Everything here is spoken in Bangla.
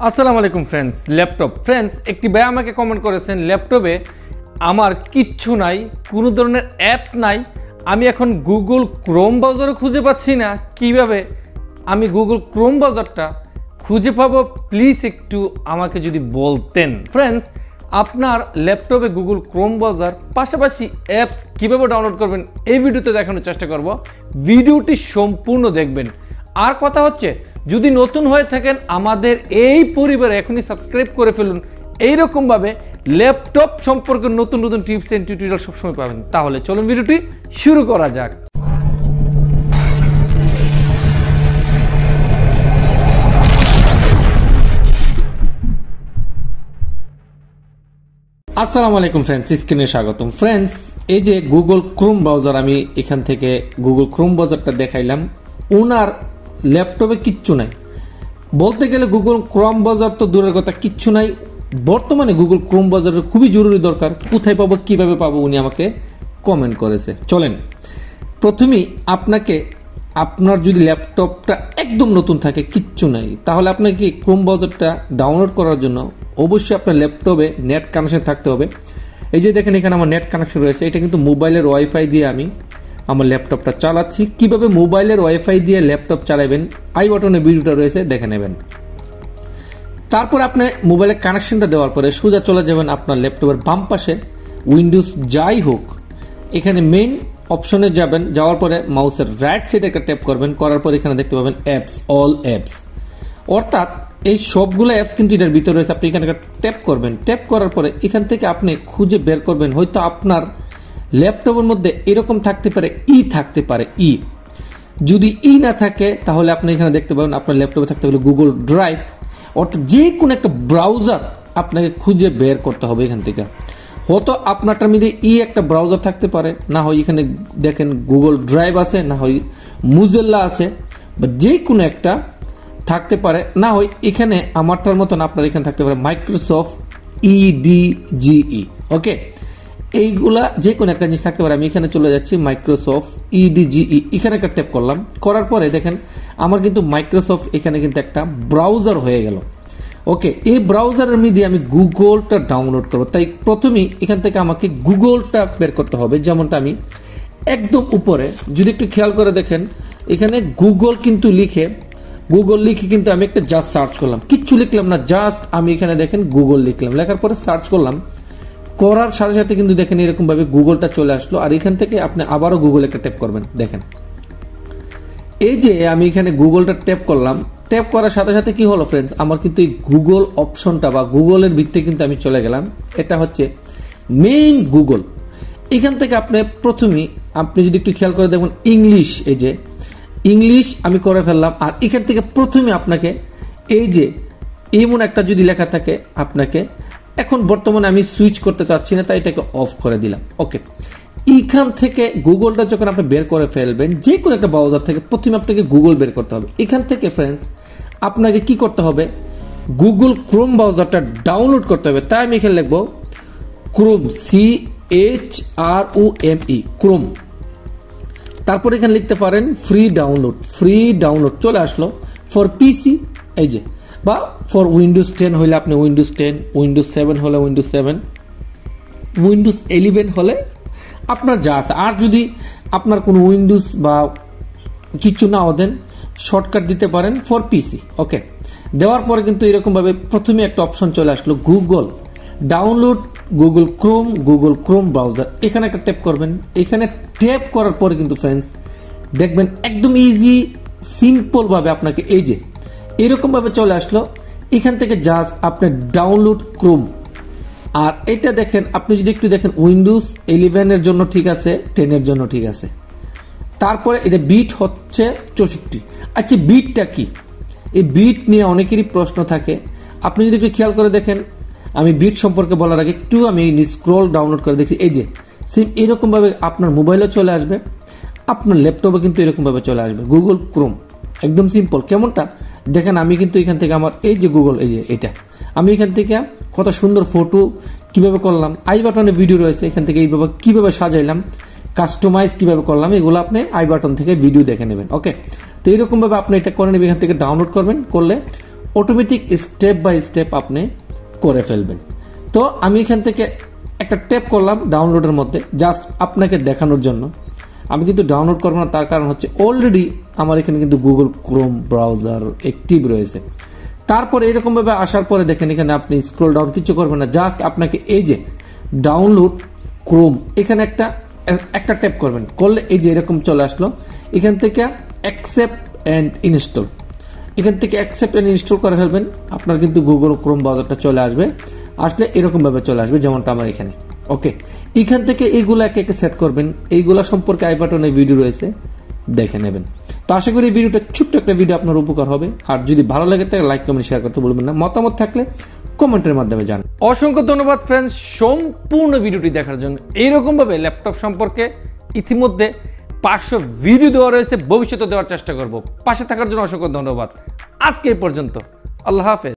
আসসালামু আলাইকুম ফ্রেন্ডস। ল্যাপটপ ফ্রেন্ডস, একটি ভাই আমাকে কমেন্ট করেছেন ল্যাপটপে আমার কিচ্ছু নাই, কোনো ধরনের অ্যাপস নাই, আমি এখন গুগল ক্রোম ব্রাউজারও খুঁজে পাচ্ছি না, কিভাবে আমি গুগল ক্রোম ব্রাউজারটা খুঁজে পাবো, প্লিজ একটু আমাকে যদি বলতেন। ফ্রেন্ডস, আপনার ল্যাপটপে গুগল ক্রোম ব্রাউজার পাশাপাশি অ্যাপস কীভাবে ডাউনলোড করবেন এই ভিডিওতে দেখানোর চেষ্টা করব, ভিডিওটি সম্পূর্ণ দেখবেন। আর কথা হচ্ছে, যদি নতুন হয়ে থাকেন আমাদের এই পরিবারে এখনই সাবস্ক্রাইব করে ফেলুন, এইরকমভাবে ল্যাপটপ সম্পর্কে নতুন নতুন টিপস এন্ড টিউটোরিয়াল সবসময় পাবেন। তাহলে চলুন ভিডিওটি শুরু করা যাক। আসসালামু আলাইকুম ফ্রেন্ডস, স্ক্রিনে স্বাগতম। ফ্রেন্ডস, এই যে গুগল ক্রোম ব্রাউজার, আমি এখান থেকে গুগল ক্রোম ব্রাউজারটা দেখাইলাম, ওনার ল্যাপটপে কিচ্ছু নাই। বলতে গেলে গুগল ক্রোম ব্রাউজার তো দূরের কথা, কিচ্ছু নাই। বর্তমানে গুগল ক্রোম ব্রাউজারের খুবই জরুরি দরকার। কোথায় পাবো, কিভাবে পাবো, উনি আমাকে কমেন্ট করেছে। চলেন, প্রথমেই আপনার যদি ল্যাপটপটা একদম নতুন থাকে, কিচ্ছু নাই, তাহলে আপনাকে ক্রোম ব্রাউজারটা ডাউনলোড করার জন্য অবশ্যই আপনার ল্যাপটপে নেট কানেকশন থাকতে হবে। এই যে দেখেন, এখানে আমার নেট কানেকশন রয়েছে। এটা কিন্তু মোবাইলের ওয়াইফাই দিয়ে আমি আমার ল্যাপটপটা চালাচ্ছি। কিভাবে মোবাইলের ওয়াইফাই দিয়ে ল্যাপটপ চালাবেন, আই বাটনে ভিডিওটা রয়েছে, দেখে নেবেন। তারপর আপনি মোবাইলের কানেকশনটা দেওয়ার পরে সোজা চলে যাবেন আপনার ল্যাপটপের বাম পাশে, উইন্ডোজ যাই হোক, এখানে মেইন অপশনে যাবেন। যাওয়ার পরে মাউসের রাইট সাইডে একটা ট্যাপ করবেন, করার পর এখানে দেখতে পাবেন অ্যাপস, অল অ্যাপস, অর্থাৎ এই সবগুলো অ্যাপস কিন্তু এটার ভিতরে রয়েছে। আপনি এখানে ট্যাপ করবেন। ট্যাপ করার পরে এখান থেকে আপনি খুঁজে বের করবেন, হয়তো আপনার ল্যাপটপের মধ্যে এরকম থাকতে পারে, থাকতে পারে ই। যদি না থাকে তাহলে আপনি এখানে দেখতে পাবেন আপনার ল্যাপটপে থাকতে পারে গুগল ড্রাইভ, অর্থাৎ যে কোনো একটা ব্রাউজার আপনাকে খুঁজে বের করতে হবে এখান থেকে। হয়তো আপনারটার মধ্যে একটা ব্রাউজার থাকতে পারে, না হয় এখানে দেখেন গুগল ড্রাইভ আছে, না হয় মুজেল্লা আছে, বা যে কোনো একটা থাকতে পারে, না হয় এখানে আমারটার মতন আপনার এখানে থাকতে পারে মাইক্রোসফট ইডিজিই। ওকে, এইগুলা যে কোনো একটা জিনিস থাকতে পারে। আমি এখানে চলে যাচ্ছি মাইক্রোসফট ইডিজিই, এখানে একটা ট্যাপ করলাম। করার পরে দেখেন আমার কিন্তু মাইক্রোসফট এখানে কিন্তু একটা ব্রাউজার হয়ে গেল। ওকে, এই ব্রাউজারের মধ্যে আমি গুগলটা ডাউনলোড করবো। তাই প্রথমেই এখান থেকে আমাকে গুগলটা বের করতে হবে। যেমনটা আমি একদম উপরে যদি একটু খেয়াল করে দেখেন, এখানে গুগল কিন্তু লিখে কিন্তু আমি একটা জাস্ট সার্চ করলাম, কিচ্ছু লিখলাম না, জাস্ট আমি এখানে দেখেন গুগল লিখলাম। লেখার পরে সার্চ করলাম, করার সাথে সাথে কিন্তু দেখেন এরকম ভাবে গুগলটা চলে আসলো। আর এখান থেকে আপনি আবারও গুগল একটা ট্যাপ করবেন। দেখেন এই যে আমি এখানে গুগলটা ট্যাপ করলাম, ট্যাপ করার সাথে সাথে কি হলো ফ্রেন্ডস, আমার কিন্তু এই গুগল অপশনটা বা গুগলের ভিতরে কিন্তু আমি চলে গেলাম। এটা হচ্ছে মেইন গুগল। এখান থেকে আপনি যদি একটু খেয়াল করে দেখুন ইংলিশ, এই যে ইংলিশ আমি করে ফেললাম। আর এখান থেকে প্রথমে আপনাকে এই যে এমন একটা যদি লেখা থাকে, আপনাকে এখন বর্তমানে আমি সুইচ করতে চাচ্ছি না, তাই এটাকে অফ করে দিলাম। ওকে, এখান থেকে গুগলটা যখন আপনি বের করে ফেলবেন, যে কোনো একটা ব্রাউজার থেকে প্রথমে আপনাকে গুগল বের করতে হবে। এখান থেকে ফ্রেন্ডস আপনাকে কি করতে হবে, গুগল ক্রোম ব্রাউজারটা ডাউনলোড করতে হবে। তাই আমি এখানে লিখবো ক্রোম, CHROME, ক্রোম। তারপর এখানে লিখতে পারেন ফ্রি ডাউনলোড চলে আসলো। ফর পিসি এই যে, বা ফর উইন্ডোজ 10 হলে আপনি উইন্ডোজ 10, উইন্ডোজ 7 হলে উইন্ডোজ 7, উইন্ডোজ 11 হলে আপনার যা আছে। আর যদি আপনার কোনো উইন্ডোজ বা কিছু নাও দেন, শর্টকাট দিতে পারেন ফর পিসি। ওকে, দেওয়ার পরে কিন্তু এরকমভাবে প্রথমে একটা অপশন চলে আসলো Google download Google Chrome browser. এখানে একটা ট্যাপ করবেন। এখানে ট্যাপ করার পরে কিন্তু ফ্রেন্ডস দেখবেন একদম ইজি সিম্পল ভাবে আপনাকে এই যে এরকম ভাবে চলে আসলো। এখান থেকে জাস্ট আপনি ডাউনলোড ক্রোম, আর এটা দেখেন আপনি যদি একটু দেখেন উইন্ডোজ 11 এর জন্য ঠিক আছে, 10 এর জন্য ঠিক আছে। তারপরে এটা বিট হচ্ছে 64। আচ্ছা, বিটটা কি? এই বিট নিয়ে অনেকেরই প্রশ্ন থাকে। আপনি যদি একটু খেয়াল করে দেখেন, আমি বিট সম্পর্কে বলার আগে একটু আমি স্ক্রল ডাউনলোড করে দেখি। এই যে সেম এরকম ভাবে আপনার মোবাইলে চলে আসবে, আপনার ল্যাপটপে কিন্তু এরকম ভাবে চলে আসবে গুগল ক্রোম। একদম সিম্পল। কেমনটা দেখেন, আমি কিন্তু এখান থেকে আমার এই যে গুগল, এই যে এটা আমি এখান থেকে কত সুন্দর ফটো কিভাবে করলাম, আই বাটনে ভিডিও রয়েছে, এখান থেকে এইভাবে কিভাবে সাজাইলাম, কাস্টমাইজ কিভাবে করলাম, এগুলো আপনি আই বাটন থেকে ভিডিও দেখে নেবেন। ওকে, তো এইরকম ভাবে আপনি এটা করে নেবেন। এখান থেকে ডাউনলোড করবেন, করলে অটোমেটিক স্টেপ বাই স্টেপ আপনি করে ফেলবেন। তো আমি এখান থেকে একটা ট্যাপ করলাম ডাউনলোডের মধ্যে, জাস্ট আপনাকে দেখানোর জন্য। আমি কিন্তু ডাউনলোড করবো না, তার কারণ হচ্ছে অলরেডি আমার এখানে কিন্তু গুগল ক্রোম ব্রাউজার অ্যাক্টিভ রয়েছে। তারপরে এরকমভাবে আসার পরে দেখেন এখানে আপনি স্ক্রল ডাউন কিছু করবেন না, জাস্ট আপনাকে এই যে ডাউনলোড ক্রোম এখানে একটা ট্যাপ করবেন, করলে এই যে এরকম চলে আসলো। এখান থেকে অ্যাকসেপ্ট অ্যান্ড ইনস্টল, এখান থেকে অ্যাকসেপ্ট অ্যান্ড ইনস্টল করে ফেলবেন, আপনার কিন্তু গুগল ক্রোম ব্রাউজারটা চলে আসবে। আসলে এরকমভাবে চলে আসবে যেমনটা আমার এখানে। ওকে, এখান থেকে এইগুলো একে একে সেট করবেন। এইগুলা সম্পর্কে আই বাটনে ভিডিও রয়েছে, দেখে নেবেন। তো আশা করি এই ভিডিওটা ছোট্ট একটা ভিডিও আপনার উপকার হবে। আর যদি ভালো লাগে তাহলে লাইক কমেন্ট শেয়ার করতে বলবেন না, মতামত থাকলে কমেন্টের মাধ্যমে জানান। অসংখ্য ধন্যবাদ ফ্রেন্ডস সম্পূর্ণ ভিডিওটি দেখার জন্য। এইরকমভাবে ল্যাপটপ সম্পর্কে ইতিমধ্যে 500 ভিডিও দেওয়া রয়েছে, ভবিষ্যতে দেওয়ার চেষ্টা করব। পাশে থাকার জন্য অসংখ্য ধন্যবাদ। আজকে এই পর্যন্ত, আল্লাহ হাফেজ।